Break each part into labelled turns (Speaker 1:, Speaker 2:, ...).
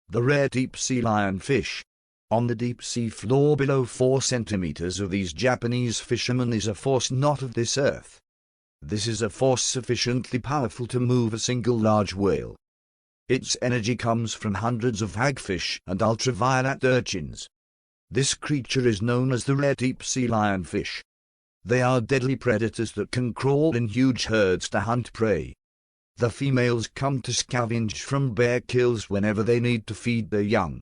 Speaker 1: The rare deep-sea lionfish. On the deep-sea floor below 4 centimeters of these Japanese fishermen is a force not of this earth. This is a force sufficiently powerful to move a single large whale. Its energy comes from hundreds of hagfish and ultraviolet urchins. This creature is known as the rare deep-sea lionfish. They are deadly predators that can crawl in huge herds to hunt prey. The females come to scavenge from bear kills whenever they need to feed their young.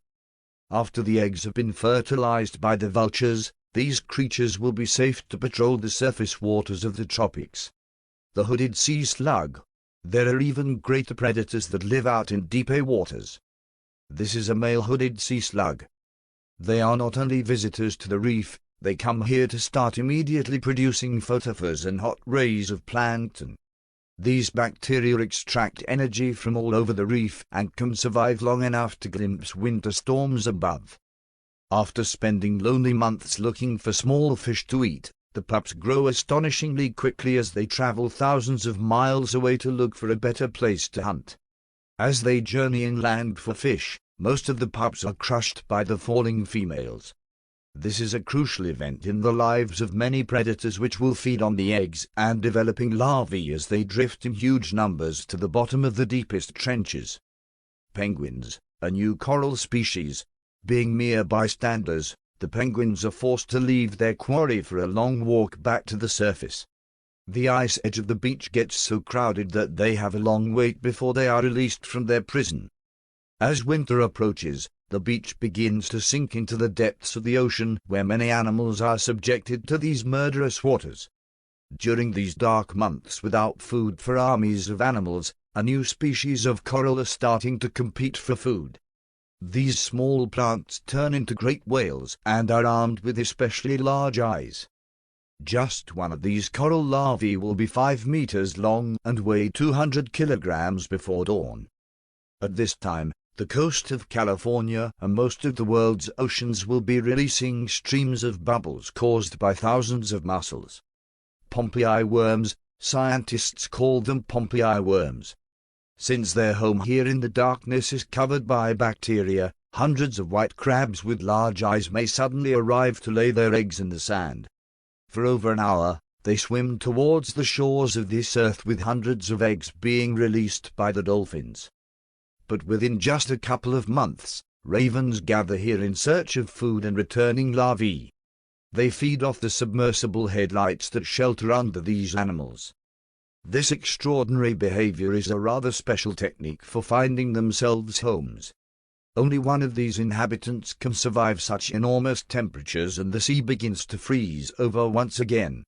Speaker 1: After the eggs have been fertilized by the vultures, these creatures will be safe to patrol the surface waters of the tropics. The hooded sea slug. There are even greater predators that live out in deeper waters. This is a male hooded sea slug. They are not only visitors to the reef, they come here to start immediately producing photophores and hot rays of plankton. These bacteria extract energy from all over the reef and can survive long enough to glimpse winter storms above. After spending lonely months looking for small fish to eat, the pups grow astonishingly quickly as they travel thousands of miles away to look for a better place to hunt. As they journey inland for fish, most of the pups are crushed by the falling females. This is a crucial event in the lives of many predators which will feed on the eggs and developing larvae as they drift in huge numbers to the bottom of the deepest trenches. Penguins, a new coral species. Being mere bystanders, the penguins are forced to leave their quarry for a long walk back to the surface. The ice edge of the beach gets so crowded that they have a long wait before they are released from their prison. As winter approaches, the beach begins to sink into the depths of the ocean where many animals are subjected to these murderous waters. During these dark months without food for armies of animals, a new species of coral are starting to compete for food. These small plants turn into great whales and are armed with especially large eyes. Just one of these coral larvae will be 5 meters long and weigh 200 kilograms before dawn. At this time, the coast of California and most of the world's oceans will be releasing streams of bubbles caused by thousands of mussels. Pompeii worms, scientists call them Pompeii worms. Since their home here in the darkness is covered by bacteria, hundreds of white crabs with large eyes may suddenly arrive to lay their eggs in the sand. For over an hour, they swim towards the shores of this earth with hundreds of eggs being released by the dolphins. But within just a couple of months, ravens gather here in search of food and returning larvae. They feed off the submersible headlights that shelter under these animals. This extraordinary behavior is a rather special technique for finding themselves homes. Only one of these inhabitants can survive such enormous temperatures and the sea begins to freeze over once again.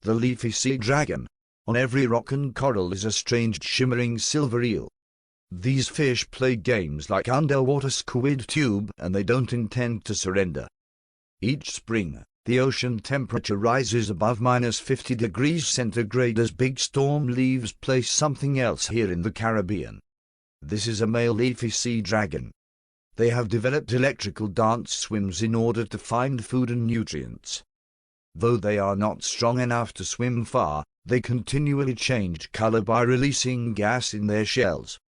Speaker 1: The leafy sea dragon. On every rock and coral is a strange shimmering silver eel. These fish play games like underwater squid tube and they don't intend to surrender. Each spring, the ocean temperature rises above -50 degrees centigrade as big storm leaves place something else here in the Caribbean. This is a male leafy sea dragon. They have developed electrical dance swims in order to find food and nutrients. Though they are not strong enough to swim far, they continually change color by releasing gas in their shells.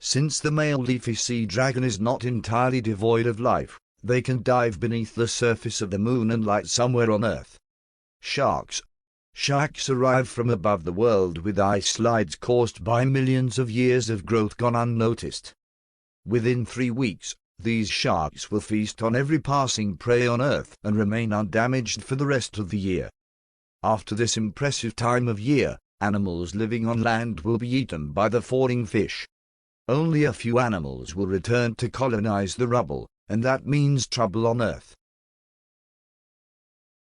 Speaker 1: Since the male leafy sea dragon is not entirely devoid of life, they can dive beneath the surface of the moon and light somewhere on Earth. Sharks. Sharks arrive from above the world with ice slides caused by millions of years of growth gone unnoticed. Within 3 weeks, these sharks will feast on every passing prey on Earth and remain undamaged for the rest of the year. After this impressive time of year, animals living on land will be eaten by the falling fish. Only a few animals will return to colonize the rubble, and that means trouble on Earth.